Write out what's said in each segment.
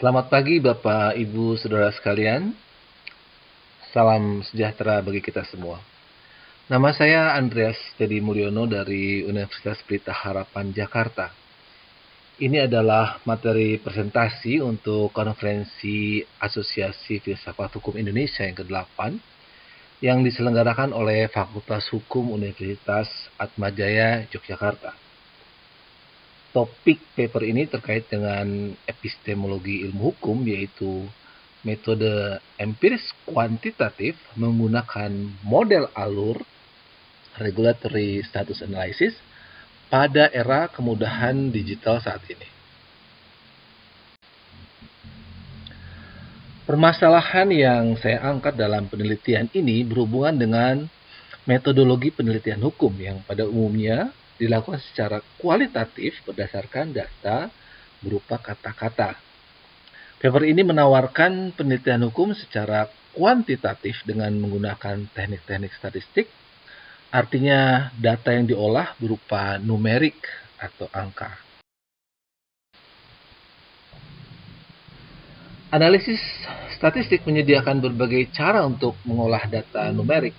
Selamat pagi Bapak, Ibu, Saudara sekalian. Salam sejahtera bagi kita semua. Nama saya Andreas Teddy Mulyono dari Universitas Pelita Harapan Jakarta. Ini adalah materi presentasi untuk konferensi Asosiasi Filsafat Hukum Indonesia yang ke-8 yang diselenggarakan oleh Fakultas Hukum Universitas Atmajaya Yogyakarta. Topik paper ini terkait dengan epistemologi ilmu hukum, yaitu metode empiris kuantitatif menggunakan model alur regulatory status analysis pada era kemudahan digital saat ini. Permasalahan yang saya angkat dalam penelitian ini berhubungan dengan metodologi penelitian hukum yang pada umumnya dilakukan secara kualitatif berdasarkan data berupa kata-kata. Paper ini menawarkan penelitian hukum secara kuantitatif dengan menggunakan teknik-teknik statistik, artinya data yang diolah berupa numerik atau angka. Analisis statistik menyediakan berbagai cara untuk mengolah data numerik,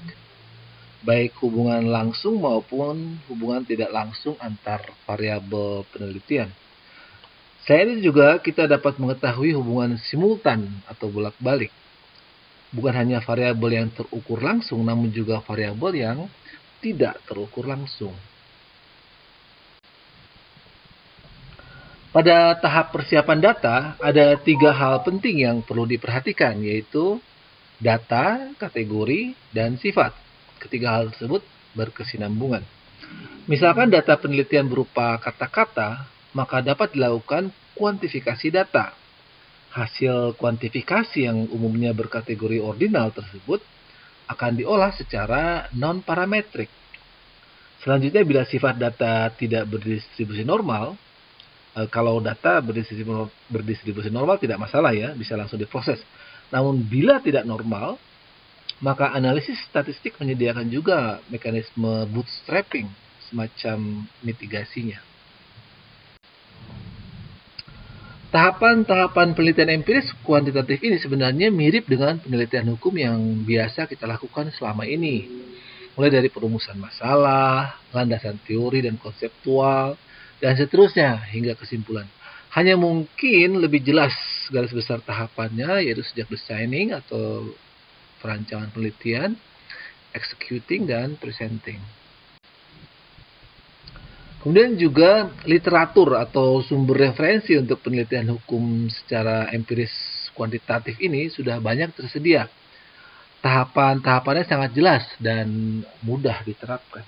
baik hubungan langsung maupun hubungan tidak langsung antar variabel penelitian. Selain itu juga kita dapat mengetahui hubungan simultan atau bolak-balik. Bukan hanya variabel yang terukur langsung, namun juga variabel yang tidak terukur langsung. Pada tahap persiapan data, ada 3 hal penting yang perlu diperhatikan, yaitu data, kategori, dan sifat. Ketiga hal tersebut berkesinambungan. Misalkan data penelitian berupa kata-kata, maka dapat dilakukan kuantifikasi data. Hasil kuantifikasi yang umumnya berkategori ordinal tersebut akan diolah secara non-parametrik. Selanjutnya, bila sifat data tidak berdistribusi normal, kalau data berdistribusi normal tidak masalah ya, bisa langsung diproses. Namun bila tidak normal, maka analisis statistik menyediakan juga mekanisme bootstrapping, semacam mitigasinya. Tahapan-tahapan penelitian empiris kuantitatif ini sebenarnya mirip dengan penelitian hukum yang biasa kita lakukan selama ini. Mulai dari perumusan masalah, landasan teori dan konseptual, dan seterusnya hingga kesimpulan. Hanya mungkin lebih jelas garis besar tahapannya, yaitu sejak designing atau perancangan penelitian, executing, dan presenting. Kemudian juga literatur atau sumber referensi untuk penelitian hukum secara empiris kuantitatif ini sudah banyak tersedia. Tahapan-tahapannya sangat jelas dan mudah diterapkan.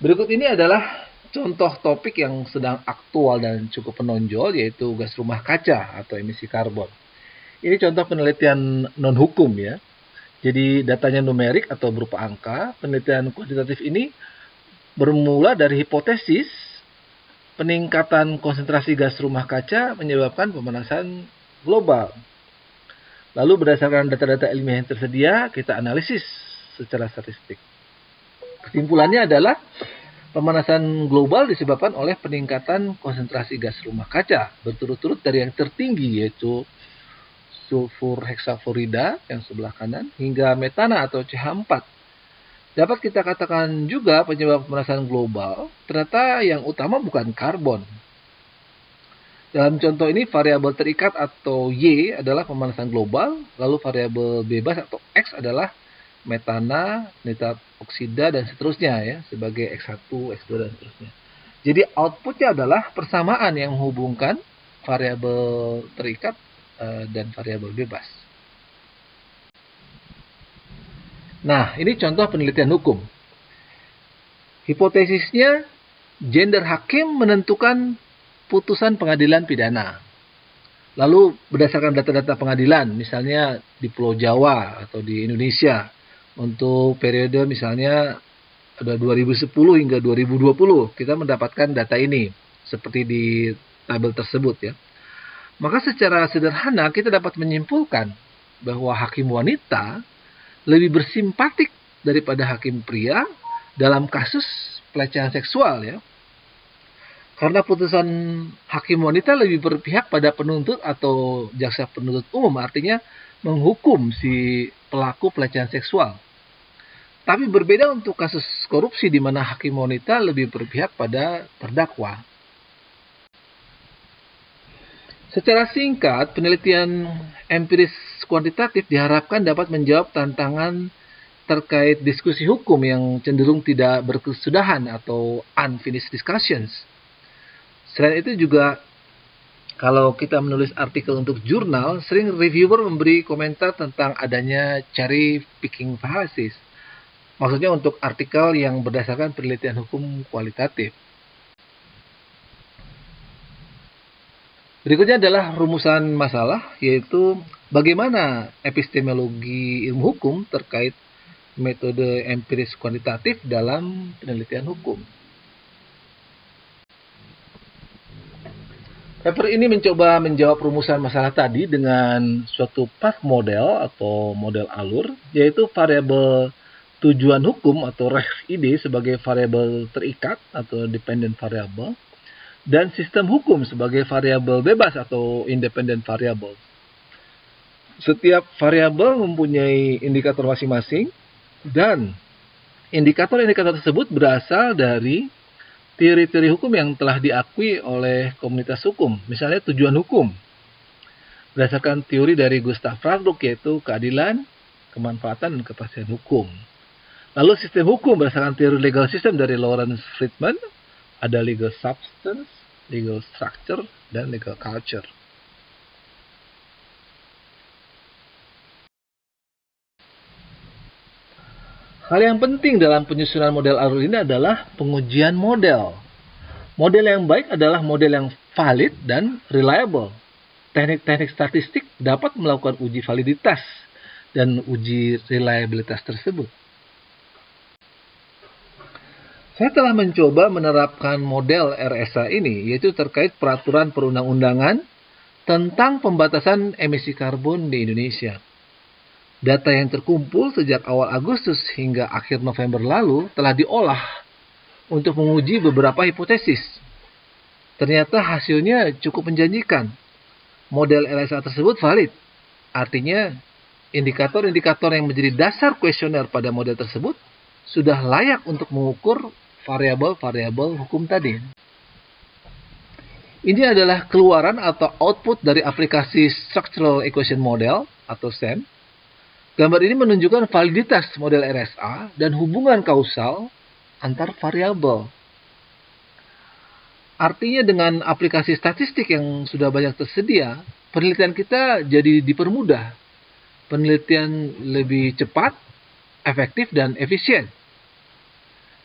Berikut ini adalah contoh topik yang sedang aktual dan cukup menonjol, yaitu gas rumah kaca atau emisi karbon. Ini contoh penelitian non-hukum ya. Jadi datanya numerik atau berupa angka. Penelitian kuantitatif ini bermula dari hipotesis peningkatan konsentrasi gas rumah kaca menyebabkan pemanasan global. Lalu berdasarkan data-data ilmiah yang tersedia, kita analisis secara statistik. Kesimpulannya adalah pemanasan global disebabkan oleh peningkatan konsentrasi gas rumah kaca berturut-turut dari yang tertinggi, yaitu sulfur hexafluorida yang sebelah kanan hingga metana atau CH4. Dapat kita katakan juga penyebab pemanasan global ternyata yang utama bukan karbon. Dalam contoh ini variabel terikat atau Y adalah pemanasan global, lalu variabel bebas atau X adalah metana, nitrat oksida, dan seterusnya ya, sebagai X1, X2, dan seterusnya. Jadi outputnya adalah persamaan yang menghubungkan variabel terikat dan variabel bebas. Nah, ini contoh penelitian hukum. Hipotesisnya, gender hakim menentukan putusan pengadilan pidana. Lalu berdasarkan data-data pengadilan, misalnya di Pulau Jawa atau di Indonesia, untuk periode misalnya ada 2010 hingga 2020, kita mendapatkan data ini seperti di tabel tersebut ya. Maka secara sederhana kita dapat menyimpulkan bahwa hakim wanita lebih bersimpatik daripada hakim pria dalam kasus pelecehan seksual ya. Karena putusan hakim wanita lebih berpihak pada penuntut atau jaksa penuntut umum, artinya menghukum si pelaku pelecehan seksual. Tapi berbeda untuk kasus korupsi di mana hakim wanita lebih berpihak pada terdakwa. Secara singkat, penelitian empiris kuantitatif diharapkan dapat menjawab tantangan terkait diskusi hukum yang cenderung tidak berkesudahan atau unfinished discussions. Selain itu juga, kalau kita menulis artikel untuk jurnal, sering reviewer memberi komentar tentang adanya cherry picking fallacies. Maksudnya untuk artikel yang berdasarkan penelitian hukum kualitatif. Berikutnya adalah rumusan masalah, yaitu bagaimana epistemologi ilmu hukum terkait metode empiris kuantitatif dalam penelitian hukum. Paper ini mencoba menjawab rumusan masalah tadi dengan suatu path model atau model alur, yaitu variabel tujuan hukum atau ref ide sebagai variabel terikat atau dependent variable, dan sistem hukum sebagai variabel bebas atau independent variable. Setiap variabel mempunyai indikator masing-masing, dan indikator-indikator tersebut berasal dari teori-teori hukum yang telah diakui oleh komunitas hukum, misalnya tujuan hukum, berdasarkan teori dari Gustav Radbruch, yaitu keadilan, kemanfaatan, dan kepastian hukum. Lalu sistem hukum berdasarkan teori legal system dari Lawrence Friedman, ada legal substance, legal structure, dan legal culture. Hal yang penting dalam penyusunan model alur ini adalah pengujian model. Model yang baik adalah model yang valid dan reliable. Teknik-teknik statistik dapat melakukan uji validitas dan uji reliabilitas tersebut. Saya telah mencoba menerapkan model RSA ini, yaitu terkait peraturan perundang-undangan tentang pembatasan emisi karbon di Indonesia. Data yang terkumpul sejak awal Agustus hingga akhir November lalu telah diolah untuk menguji beberapa hipotesis. Ternyata hasilnya cukup menjanjikan. Model LSA tersebut valid. Artinya, indikator-indikator yang menjadi dasar kuesioner pada model tersebut sudah layak untuk mengukur variabel-variabel hukum tadi. Ini adalah keluaran atau output dari aplikasi Structural Equation Model atau SEM. Gambar ini menunjukkan validitas model RSA dan hubungan kausal antar variabel. Artinya dengan aplikasi statistik yang sudah banyak tersedia, penelitian kita jadi dipermudah. Penelitian lebih cepat, efektif, dan efisien.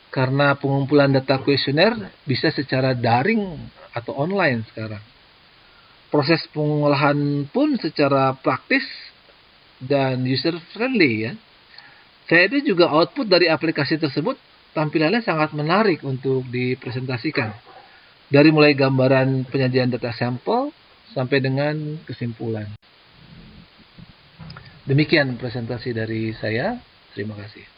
Karena pengumpulan data kuesioner bisa secara daring atau online sekarang. Proses pengolahan pun secara praktis dan user friendly ya. Saya itu juga output dari aplikasi tersebut tampilannya sangat menarik untuk dipresentasikan. Dari mulai gambaran penyajian data sampel sampai dengan kesimpulan. Demikian presentasi dari saya. Terima kasih.